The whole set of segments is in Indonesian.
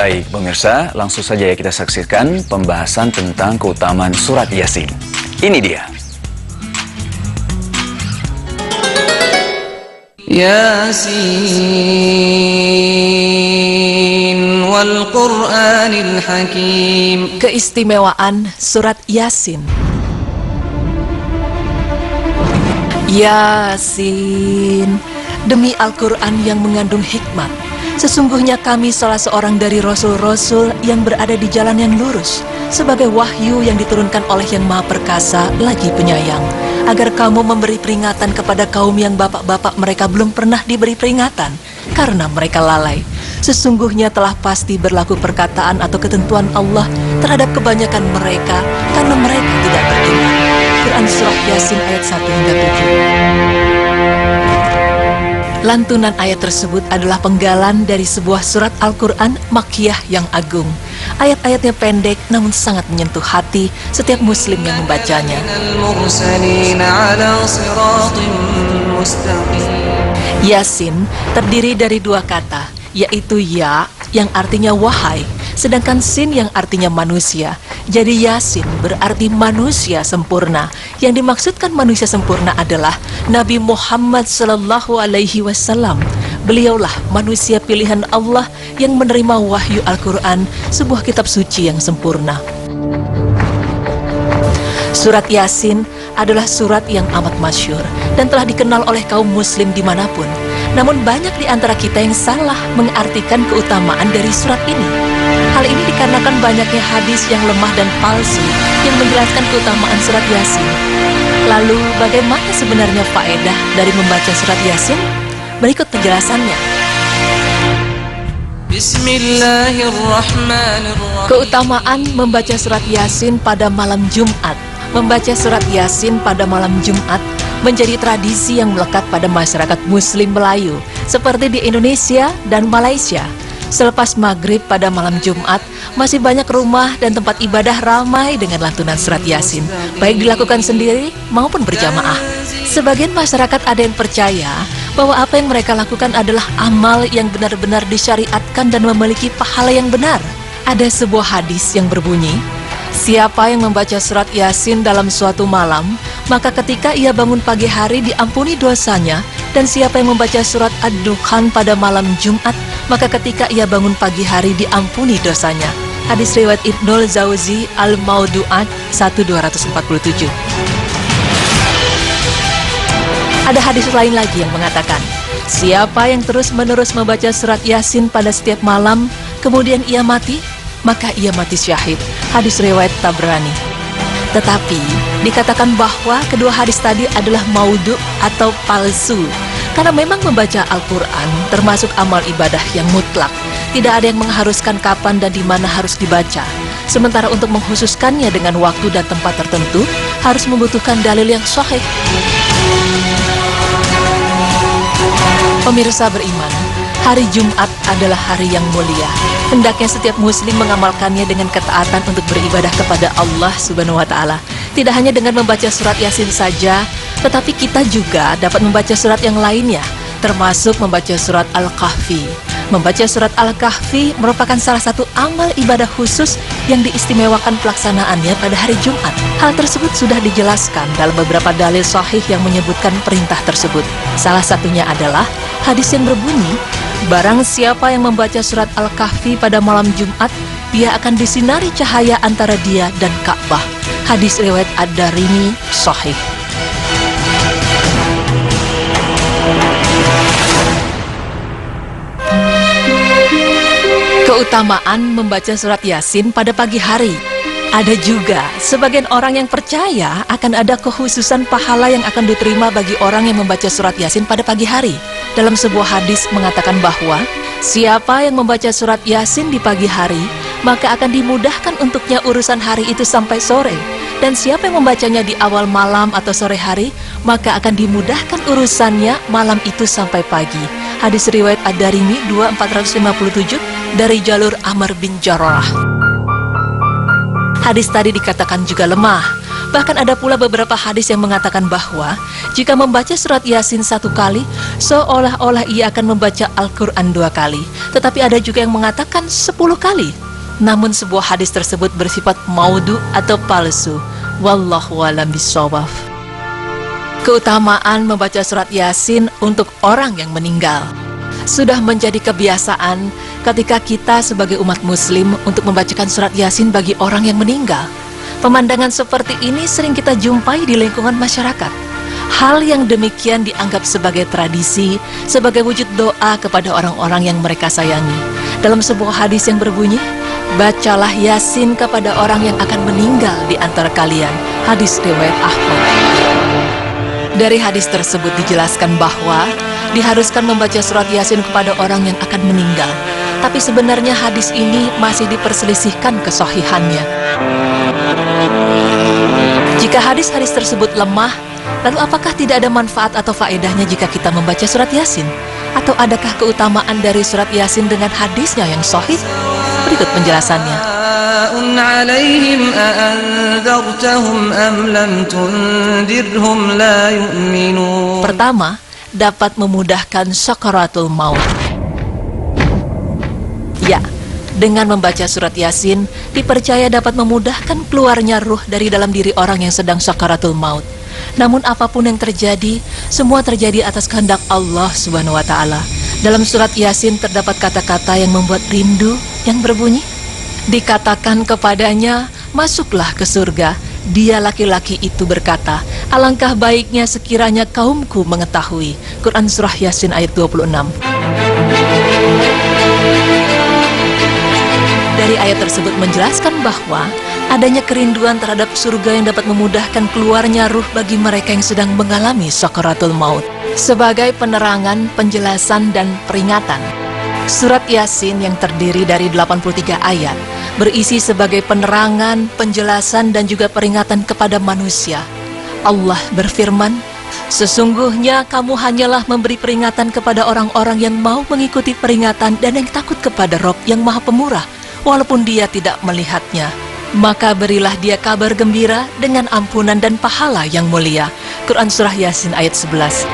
Baik, pemirsa, langsung saja ya kita saksikan pembahasan tentang keutamaan surat Yasin. Ini dia. Yasin wal Qur'anil Hakim. Keistimewaan surat Yasin. Yasin, demi Al-Quran yang mengandung hikmat, sesungguhnya kami salah seorang dari rasul-rasul yang berada di jalan yang lurus, sebagai wahyu yang diturunkan oleh Yang Maha Perkasa lagi penyayang, agar kamu memberi peringatan kepada kaum yang bapak-bapak mereka belum pernah diberi peringatan, karena mereka lalai. Sesungguhnya telah pasti berlaku perkataan atau ketentuan Allah terhadap kebanyakan mereka, karena mereka tidak beriman. Quran Surah Yasin ayat 1 hingga 7. Lantunan ayat tersebut adalah penggalan dari sebuah surat Al-Quran Makkiyah yang agung. Ayat-ayatnya pendek namun sangat menyentuh hati setiap muslim yang membacanya. Yasin terdiri dari dua kata, yaitu ya yang artinya wahai, sedangkan sin yang artinya manusia. Jadi Yasin berarti manusia sempurna. Yang dimaksudkan manusia sempurna adalah Nabi Muhammad SAW. Beliaulah manusia pilihan Allah yang menerima wahyu Al-Quran, sebuah kitab suci yang sempurna. Surat Yasin adalah surat yang amat masyhur dan telah dikenal oleh kaum muslim dimanapun. Namun banyak di antara kita yang salah mengartikan keutamaan dari surat ini. Hal ini dikarenakan banyaknya hadis yang lemah dan palsu yang menjelaskan keutamaan surat Yasin. Lalu bagaimana sebenarnya faedah dari membaca surat Yasin? Berikut penjelasannya. Bismillahirrahmanirrahim. Keutamaan membaca surat Yasin pada malam Jumat. Membaca surat Yasin pada malam Jumat menjadi tradisi yang melekat pada masyarakat Muslim Melayu, seperti di Indonesia dan Malaysia. Selepas maghrib pada malam Jumat, masih banyak rumah dan tempat ibadah ramai dengan lantunan surat Yasin, baik dilakukan sendiri maupun berjamaah. Sebagian masyarakat ada yang percaya bahwa apa yang mereka lakukan adalah amal yang benar-benar disyariatkan dan memiliki pahala yang benar. Ada sebuah hadis yang berbunyi, siapa yang membaca surat Yasin dalam suatu malam, maka ketika ia bangun pagi hari diampuni dosanya. Dan siapa yang membaca surat Ad-Dukhan pada malam Jumat, maka ketika ia bangun pagi hari diampuni dosanya. Hadis riwayat Ibnul Jauzi Al-Maudu'at 1247. Ada hadis lain lagi yang mengatakan, siapa yang terus-menerus membaca surat Yasin pada setiap malam, kemudian ia mati, maka ia mati syahid. Hadis riwayat Tabrani. Tetapi dikatakan bahwa kedua hadis tadi adalah maudhu atau palsu, karena memang membaca Al-Quran termasuk amal ibadah yang mutlak. Tidak ada yang mengharuskan kapan dan di mana harus dibaca. Sementara untuk mengkhususkannya dengan waktu dan tempat tertentu harus membutuhkan dalil yang sahih. Pemirsa beriman, hari Jumat adalah hari yang mulia. Hendaknya setiap muslim mengamalkannya dengan ketaatan untuk beribadah kepada Allah Subhanahu wa Ta'ala. Tidak hanya dengan membaca surat Yasin saja, tetapi kita juga dapat membaca surat yang lainnya, termasuk membaca surat Al-Kahfi. Membaca surat Al-Kahfi merupakan salah satu amal ibadah khusus yang diistimewakan pelaksanaannya pada hari Jumat. Hal tersebut sudah dijelaskan dalam beberapa dalil sahih yang menyebutkan perintah tersebut. Salah satunya adalah hadis yang berbunyi, barang siapa yang membaca surat Al-Kahfi pada malam Jumat, dia akan disinari cahaya antara dia dan Ka'bah. Hadis riwayat Ad-Darimi sahih. Keutamaan membaca surat Yasin pada pagi hari. Ada juga sebagian orang yang percaya akan ada kekhususan pahala yang akan diterima bagi orang yang membaca surat Yasin pada pagi hari. Dalam sebuah hadis mengatakan bahwa siapa yang membaca surat Yasin di pagi hari, maka akan dimudahkan untuknya urusan hari itu sampai sore. Dan siapa yang membacanya di awal malam atau sore hari, maka akan dimudahkan urusannya malam itu sampai pagi. Hadis riwayat Ad-Darimi 2457 dari jalur Amr bin Jarrah. Hadis tadi dikatakan juga lemah. Bahkan ada pula beberapa hadis yang mengatakan bahwa jika membaca surat Yasin 1 kali, seolah-olah ia akan membaca Al-Quran 2 kali. Tetapi ada juga yang mengatakan 10 kali. Namun sebuah hadis tersebut bersifat maudhu atau palsu. Wallahu a'lam bishawab. Keutamaan membaca surat Yasin untuk orang yang meninggal sudah menjadi kebiasaan ketika kita sebagai umat muslim untuk membacakan surat Yasin bagi orang yang meninggal. Pemandangan seperti ini sering kita jumpai di lingkungan masyarakat. Hal yang demikian dianggap sebagai tradisi, sebagai wujud doa kepada orang-orang yang mereka sayangi. Dalam sebuah hadis yang berbunyi, bacalah Yasin kepada orang yang akan meninggal di antara kalian. Hadis riwayat Ahmad. Dari hadis tersebut dijelaskan bahwa diharuskan membaca surat Yasin kepada orang yang akan meninggal. Tapi sebenarnya hadis ini masih diperselisihkan kesahihannya. Jika hadis-hadis tersebut lemah, lalu apakah tidak ada manfaat atau faedahnya jika kita membaca surat Yasin? Atau adakah keutamaan dari surat Yasin dengan hadisnya yang sahih? Berikut penjelasannya. عليهم أأنذرتهم أم لم تنذرهم لا يؤمنون. Pertama, dapat memudahkan sakaratul maut. Ya, dengan membaca surat Yasin dipercaya dapat memudahkan keluarnya ruh dari dalam diri orang yang sedang sakaratul maut. Namun apapun yang terjadi, semua terjadi atas kehendak Allah Subhanahu wa taala. Dalam surat Yasin terdapat kata-kata yang membuat rindu yang berbunyi, dikatakan kepadanya, masuklah ke surga. Dia laki-laki itu berkata, alangkah baiknya sekiranya kaumku mengetahui. Quran Surah Yasin ayat 26. Dari ayat tersebut menjelaskan bahwa adanya kerinduan terhadap surga yang dapat memudahkan keluarnya ruh bagi mereka yang sedang mengalami sakaratul maut. Sebagai penerangan, penjelasan, dan peringatan, surat Yasin yang terdiri dari 83 ayat berisi sebagai penerangan, penjelasan, dan juga peringatan kepada manusia. Allah berfirman, sesungguhnya kamu hanyalah memberi peringatan kepada orang-orang yang mau mengikuti peringatan dan yang takut kepada Rabb yang Maha Pemurah, walaupun dia tidak melihatnya. Maka berilah dia kabar gembira dengan ampunan dan pahala yang mulia. Quran Surah Yasin ayat 11.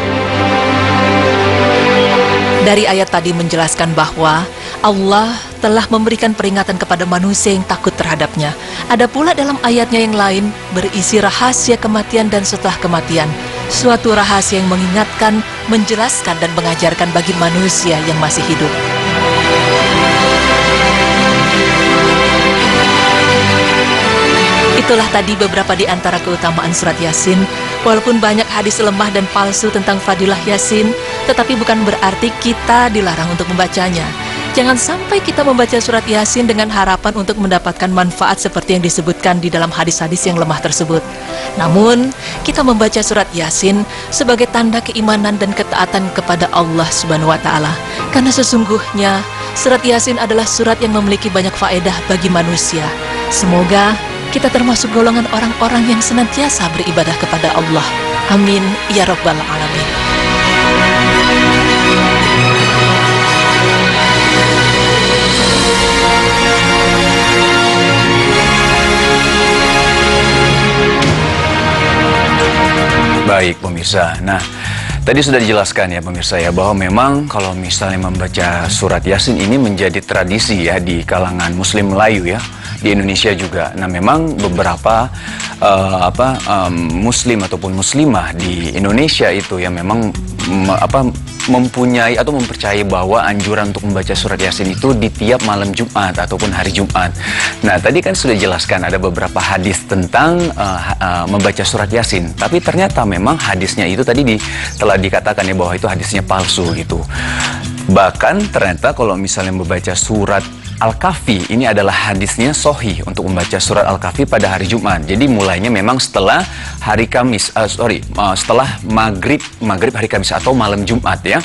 Dari ayat tadi menjelaskan bahwa Allah telah memberikan peringatan kepada manusia yang takut terhadapnya. Ada pula dalam ayatnya yang lain berisi rahasia kematian dan setelah kematian. Suatu rahasia yang mengingatkan, menjelaskan, dan mengajarkan bagi manusia yang masih hidup. Itulah tadi beberapa di antara keutamaan surat Yasin. Walaupun banyak hadis lemah dan palsu tentang fadilah Yasin, tetapi bukan berarti kita dilarang untuk membacanya. Jangan sampai kita membaca surat Yasin dengan harapan untuk mendapatkan manfaat seperti yang disebutkan di dalam hadis-hadis yang lemah tersebut. Namun, kita membaca surat Yasin sebagai tanda keimanan dan ketaatan kepada Allah Subhanahu wa taala. Karena sesungguhnya surat Yasin adalah surat yang memiliki banyak faedah bagi manusia. Semoga kita termasuk golongan orang-orang yang senantiasa beribadah kepada Allah. Amin ya rabbal alamin. Baik pemirsa, nah tadi sudah dijelaskan ya pemirsa ya bahwa memang kalau misalnya membaca surat Yasin ini menjadi tradisi ya di kalangan Muslim Melayu ya, di Indonesia juga. Nah memang beberapa Muslim ataupun Muslimah di Indonesia itu yang memang mempunyai atau mempercayai bahwa anjuran untuk membaca surat Yasin itu di tiap malam Jumat ataupun hari Jumat. Nah tadi kan sudah jelaskan ada beberapa hadis tentang membaca surat Yasin, tapi ternyata memang hadisnya itu tadi telah dikatakan ya bahwa itu hadisnya palsu gitu. Bahkan ternyata kalau misalnya membaca surat Al-Kahfi ini adalah hadisnya sahih untuk membaca surat Al-Kahfi pada hari Jumat. Jadi mulainya memang setelah hari Kamis, setelah maghrib hari Kamis atau malam Jumat ya.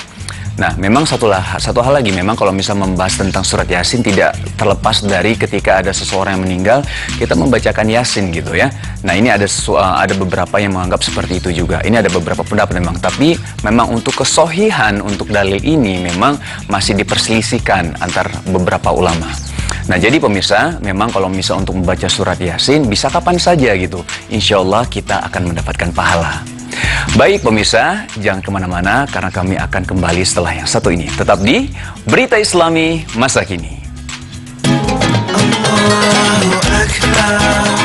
Nah, memang satu hal lagi, memang kalau misal membahas tentang surat Yasin tidak terlepas dari ketika ada seseorang yang meninggal, kita membacakan Yasin gitu ya. Nah, ini ada beberapa yang menganggap seperti itu juga. Ini ada beberapa pendapat memang, tapi memang untuk kesohihan untuk dalil ini memang masih diperselisihkan antar beberapa ulama. Nah, jadi pemirsa, memang kalau misal untuk membaca surat Yasin bisa kapan saja gitu. Insya Allah kita akan mendapatkan pahala. Baik pemirsa, jangan kemana-mana karena kami akan kembali setelah yang satu ini. Tetap di Berita Islami Masa Kini. Allahu Akbar.